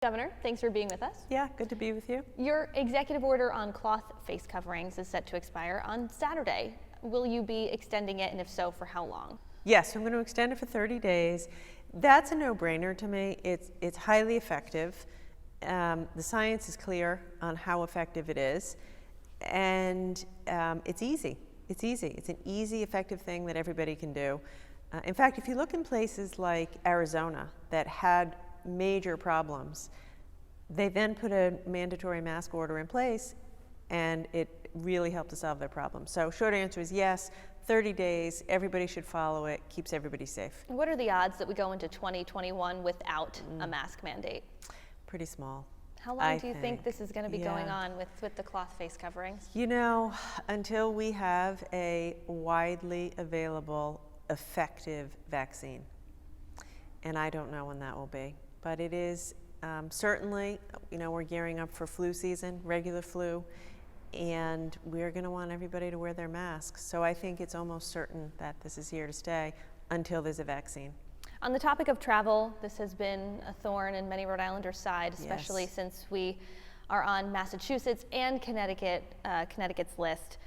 Governor, thanks for being with us. Yeah, good to be with you. Your executive order on cloth face coverings is set to expire on Saturday. Will you be extending it, and if so, for how long? Yes, I'm going to extend it for 30 days. That's a no-brainer to me. It's highly effective. The science is clear on how effective it is, and it's easy. It's easy. It's an easy, effective thing that everybody can do. In fact, if you look in places like Arizona that had major problems, they then put a mandatory mask order in place, and it really helped to solve their problem. So short answer is yes, 30 days, everybody should follow it, keeps everybody safe. What are the odds that we go into 2021 without a mask mandate? Pretty small. How long do you think this is going to be going on with the cloth face coverings? You know, until we have a widely available, effective vaccine. And I don't know when that will be. But it is certainly, you know, we're gearing up for flu season, regular flu, and we're going to want everybody to wear their masks. So I think it's almost certain that this is here to stay until there's a vaccine. On the topic of travel, this has been a thorn in many Rhode Islanders' side, especially since we are on Massachusetts and Connecticut's list.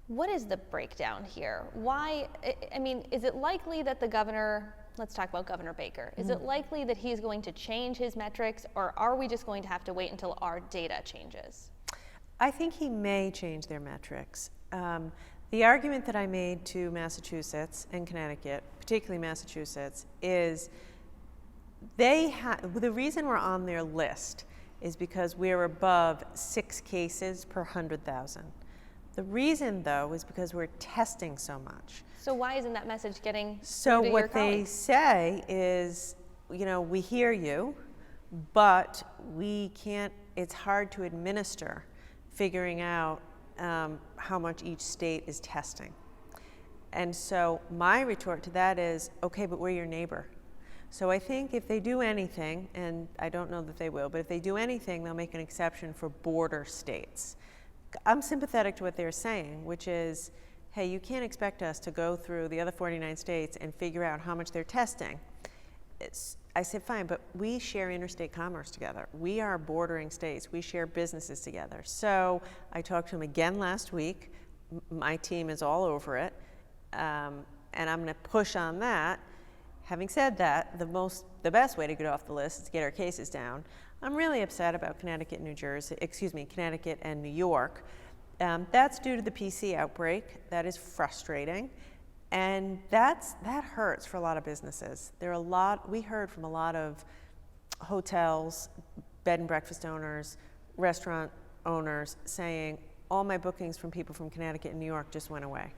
What is the breakdown here? Why, I mean, is it likely that the governor, let's talk about Governor Baker, is it likely that he's going to change his metrics, or are we just going to have to wait until our data changes? I think he may change their metrics. The argument that I made to Massachusetts and Connecticut, particularly Massachusetts, is the reason we're on their list is because we're above 6 cases per 100,000. The reason, though, is because we're testing so much. So why isn't that message getting So to what your they colleagues? say is, you know, we hear you, but we can't, it's hard to administer figuring out how much each state is testing. And so my retort to that is, okay, but we're your neighbor. So I think if they do anything, and I don't know that they will, but if they do anything, they'll make an exception for border states. I'm sympathetic to what they're saying, which is, hey, you can't expect us to go through the other 49 states and figure out how much they're testing. I said, fine, but we share interstate commerce together. We are bordering states. We share businesses together. So I talked to him again last week. My team is all over it. And I'm going to push on that. Having said that, the best way to get off the list is to get our cases down. I'm really upset about Connecticut and New York. That's due to the PC outbreak. That is frustrating. And that hurts for a lot of businesses. We heard from a lot of hotels, bed and breakfast owners, restaurant owners saying, all my bookings from people from Connecticut and New York just went away.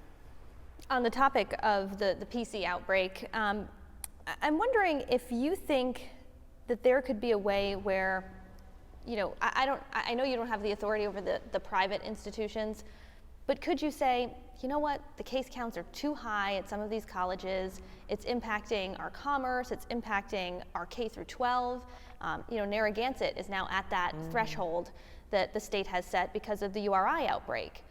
On the topic of the PC outbreak, I'm wondering if you think that there could be a way where, you know, I know you don't have the authority over the private institutions, but could you say, you know what, the case counts are too high at some of these colleges, it's impacting our commerce, it's impacting our K through 12. You know, Narragansett is now at that threshold that the state has set because of the URI outbreak.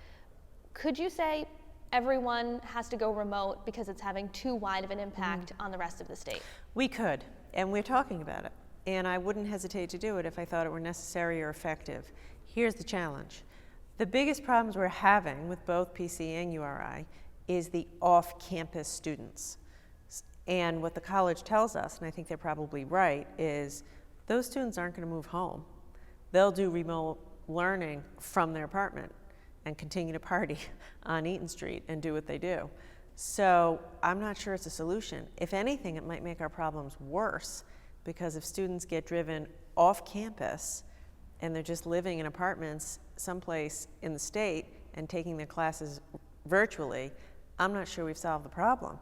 Could you say everyone has to go remote because it's having too wide of an impact on the rest of the state? We could, and we're talking about it. And I wouldn't hesitate to do it if I thought it were necessary or effective. Here's the challenge. The biggest problems we're having with both PC and URI is the off-campus students. And what the college tells us, and I think they're probably right, is those students aren't going to move home. They'll do remote learning from their apartment and continue to party on Eaton Street and do what they do. So I'm not sure it's a solution. If anything, it might make our problems worse, because if students get driven off campus and they're just living in apartments someplace in the state and taking their classes virtually, I'm not sure we've solved the problem.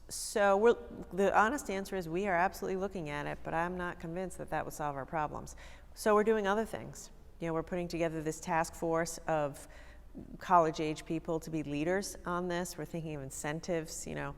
So the honest answer is we are absolutely looking at it, but I'm not convinced that that would solve our problems. So we're doing other things. You know, we're putting together this task force of college-age people to be leaders on this. We're thinking of incentives, you know,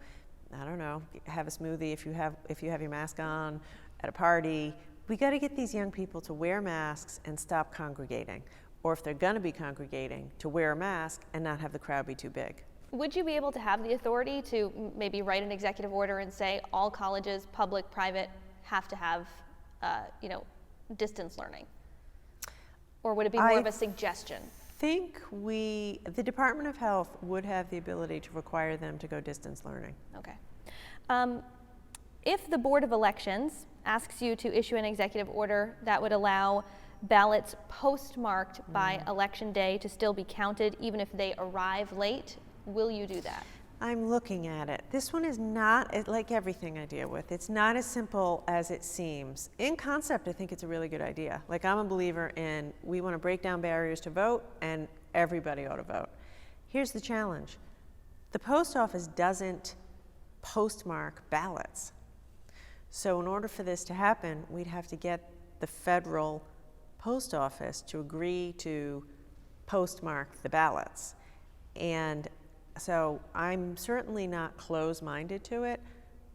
I don't know, have a smoothie if you have your mask on at a party. We got to get these young people to wear masks and stop congregating. Or if they're going to be congregating, to wear a mask and not have the crowd be too big. Would you be able to have the authority to maybe write an executive order and say all colleges, public, private, have to have distance learning? Or would it be more of a suggestion? think the Department of Health would have the ability to require them to go distance learning. Okay. If the Board of Elections asks you to issue an executive order that would allow ballots postmarked by Election Day to still be counted even if they arrive late, will you do that? I'm looking at it. This one is not, like everything I deal with, it's not as simple as it seems. In concept, I think it's a really good idea. Like, I'm a believer in, we want to break down barriers to vote, and everybody ought to vote. Here's the challenge. The post office doesn't postmark ballots. So in order for this to happen, we'd have to get the federal post office to agree to postmark the ballots. And so I'm certainly not closed-minded to it.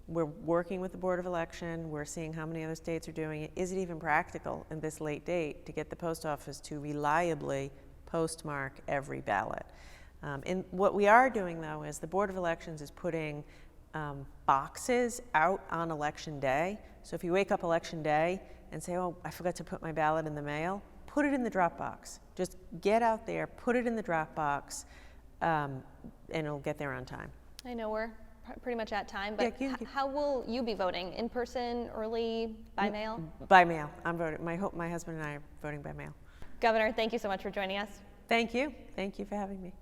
We're working with the Board of Election. We're seeing how many other states are doing it. Is it even practical in this late date to get the post office to reliably postmark every ballot? And what we are doing, though, is the Board of Elections is putting boxes out on Election Day. So if you wake up Election Day and say, oh, I forgot to put my ballot in the mail, put it in the drop box. Just get out there, put it in the drop box, and it'll get there on time. I know we're pretty much at time, but Yeah, how will you be voting? In person, early, by mail? By mail. I'm voting. My husband and I are voting by mail. Governor, thank you so much for joining us. Thank you. Thank you for having me.